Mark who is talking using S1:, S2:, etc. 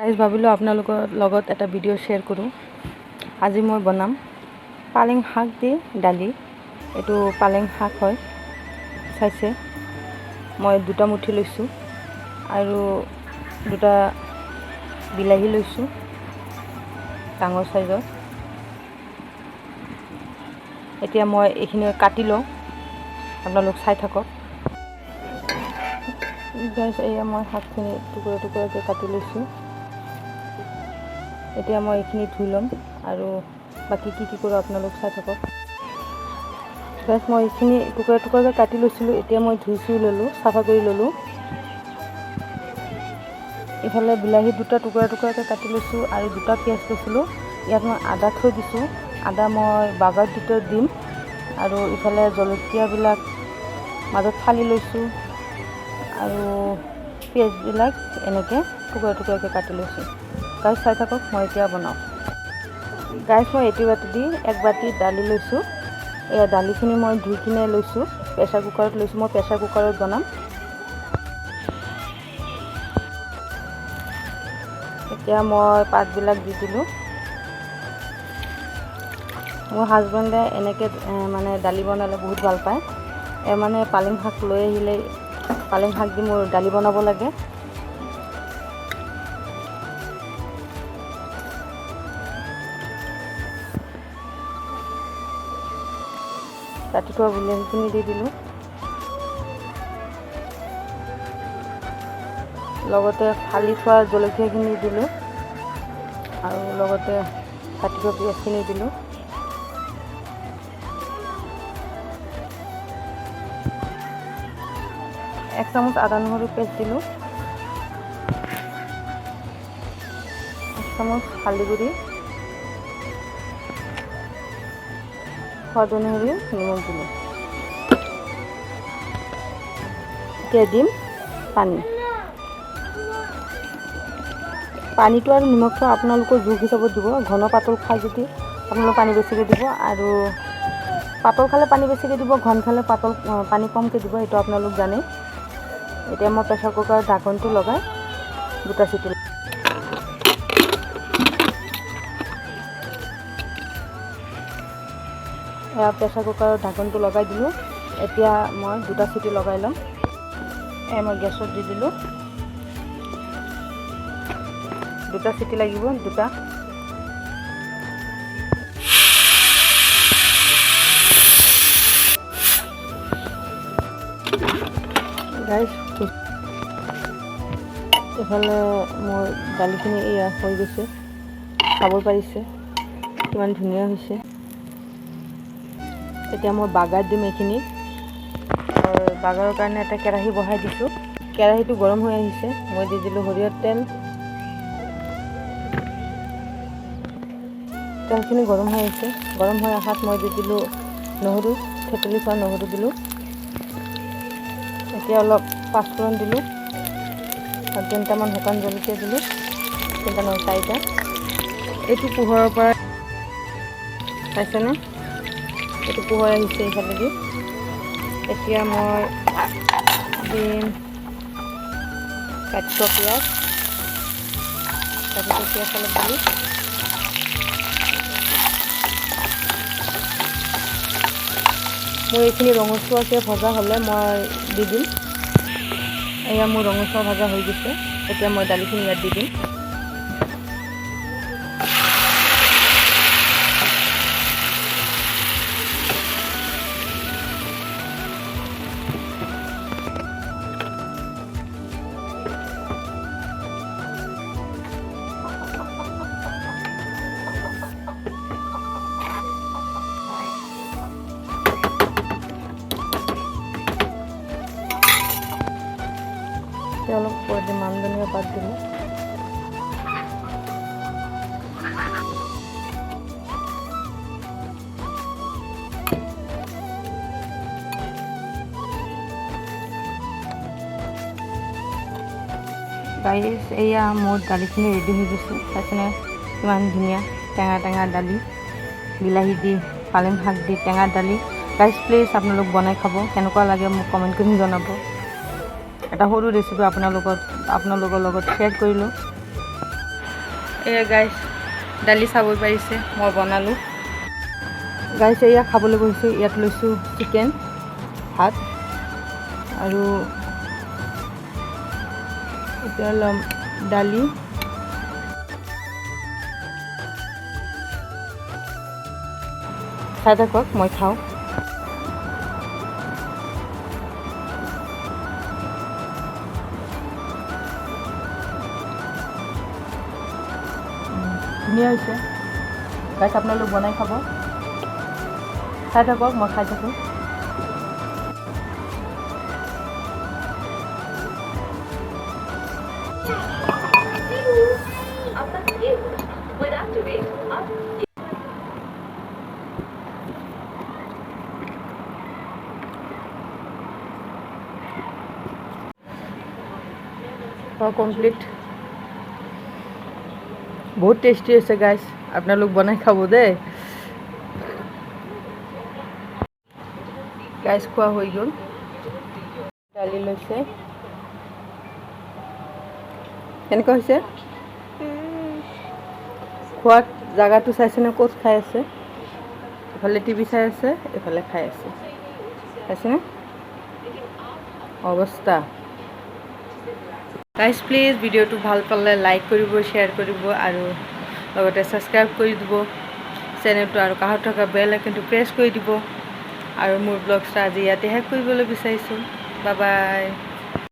S1: Guys ভাবিলোঁ আপোনালোকৰ লগত এটা ভিডিঅ' শ্বেয়াৰ কৰোঁ। আজি মই বনাম পালেং শাক দি দালি। এইটো পালেং শাক হয়, চাইছে। মই দুটা মুঠি লৈছোঁ আৰু দুটা বিলাহী লৈছোঁ ডাঙৰ চাইজৰ। এতিয়া মই এইখিনি কাটি লওঁ, আপোনালোক চাই থাকক। গাইজ এয়া মই শাকখিনি টুকুৰা টুকুৰাকৈ কাটি লৈছোঁ। এতিয়া মই এইখিনি ধুই ল'ম আৰু বাকী কি কৰোঁ আপোনালোক চাই থাকক। গাইজ মই এইখিনি টুকুৰা টুকুৰাকৈ কাটি লৈছিলোঁ। এতিয়া মই ধুই ল'লোঁ, চাফা কৰি ল'লোঁ। ইফালে বিলাহী দুটা টুকুৰা টুকুৰাকৈ কাটি লৈছোঁ আৰু দুটা পিঁয়াজ লৈছিলোঁ। ইয়াত মই আদা থৈ দিছোঁ, আদা মই বাগাৰ দুটা দিম আৰু ইফালে জলকীয়াবিলাক মাজত ফালি লৈছোঁ আৰু পিঁয়াজবিলাক এনেকৈ টুকুৰা টুকুৰাকৈ কাটি লৈছোঁ। গাইজ চাই থাকক, মই এতিয়া বনাওঁ। গাইজ মই এইটো বাটি দি এক বাটি দালি লৈছোঁ। এয়া দালিখিনি মই ধুই কিনে লৈছোঁ, প্ৰেছাৰ কুকাৰত লৈছোঁ। মই প্ৰেছাৰ কুকাৰত বনাম। এতিয়া মই পাতবিলাক দি দিলোঁ। মোৰ হাজবেণ্ডে এনেকৈ মানে দালি বনালে বহুত ভাল পায়। মানে পালেং শাক লৈ আহিলে পালেং শাক দি মোৰ দালি বনাব লাগে। কাটি থোৱা বিলাহীখিনি দি দিলোঁ, লগতে ফালি থোৱা জলকীয়াখিনি দিলোঁ আৰু লগতে কাটি থোৱা পিঁয়াজখিনি দিলোঁ। এক চামুচ আদা নহৰু পেষ্ট দিলোঁ, এক চামুচ হালধি গুড়ি, সোৱাদ অনুসৰি নিমখ দিলোঁ। এতিয়া দিম পানী। পানীটো আৰু নিমখটো আপোনালোকৰ জোখ হিচাপত দিব। ঘন পাতল খাই যদি আপোনালোকে পানী বেছিকৈ দিব, আৰু পাতল খালে পানী বেছিকৈ দিব, ঘন খালে পানী কমকৈ দিব, সেইটো আপোনালোক জানে। এতিয়া মই প্ৰেছাৰ কুকাৰৰ ঢাকনটো লগাই দুটা চিটি প্ৰেছাৰ কুকাৰৰ ঢাকনটো লগাই দিলোঁ। এতিয়া মই দুটা চিটি লগাই ল'ম। মই গেছত দি দিলোঁ, দুটা চিটি লাগিব, দুটা। গাইজ এইফালে মোৰ দালিখিনি এয়া হৈ গৈছে, খাব পাৰিছে কিমান ধুনীয়া হৈছে। এতিয়া মই বাগাৰ দিম এইখিনি। বাগাৰৰ কাৰণে এটা কেৰাহী বহাই দিছোঁ। কেৰাহীটো গৰম হৈ আহিছে, মই দি দিলোঁ সৰিয়হৰ তেল। তেলখিনি গৰম হৈ আহিছে, গৰম হৈ অহাত মই দি দিলোঁ নহৰু, থেতেলি থোৱা নহৰু দিলোঁ। এতিয়া অলপ পাঁচফোৰণ দিলোঁ আৰু 3টামান শুকান জলকীয়া দিলোঁ, 3টা নহয় 4টা। এইটো পোহৰৰ পৰা চাইছেনে, এইটো পোহৰ আহিছে এইফালেদি। এতিয়া মই দিম কাটি থোৱা পিঁয়াজ, অলপ দিলোঁ। মোৰ এইখিনি ৰঙচুৱাকৈ ভজা হ'লে মই দি দিম। এয়া মোৰ ৰঙচুৱা ভজা হৈ গৈছে। এতিয়া মই দালিখিনি ইয়াত দি দিম। অলপ পরে মান ধনিয়া পাত দিলোঁ। গাইজ এয়া মোৰ দালিখিনি ৰেডি হৈ গৈছে। চাইছেনে কিমান ধুনীয়া টেঙা টেঙা দালি, বিলাহী দি পালেং শাক দি টেঙা দালি। গাইজ প্লিজ আপোনালোক বনাই খাব, কেনেকুৱা লাগে মোক কমেণ্ট কৰি জনাব। এটা সৰু ৰেচিপি আপোনালোকৰ লগত শ্বেয়াৰ কৰিলোঁ। এয়া গাইছ দালি চাব পাৰিছে মই বনালোঁ গাইছ এয়া খাবলৈ বহিছোঁ ইয়াত লৈছোঁ চিকেন ভাত আৰু এতিয়া ল'ম দালি খাই থাকক মই খাওঁ ধুনীয়া হৈছে গাইছ আপোনালোক বনাই খাব খাই থাকক মই খাই থাকোঁ কমপ্লিট বহুত টেষ্টি হৈছে গাইছ আপোনালোক বনাই খাব দেই গাইছ খোৱা হৈ গ'ল দালি লৈছে কেনেকুৱা হৈছে খোৱাত জাগাটো চাইছেনে ক'ত খাই আছে এফালে টিভি চাই আছে এফালে খাই আছে চাইছেনে অৱস্থা গাইজ প্লিজ ভিডিঅ'টো ভাল পালে লাইক কৰিব শ্বেয়াৰ কৰিব আৰু লগতে ছাবস্ক্ৰাইব কৰি দিব চেনেলটো আৰু কাষত থকা বেল আইকনটো প্ৰেছ কৰি দিব আৰু মোৰ ব্লগছটো আজি ইয়াতে শেষ কৰিবলৈ বিচাৰিছোঁ বাই বাই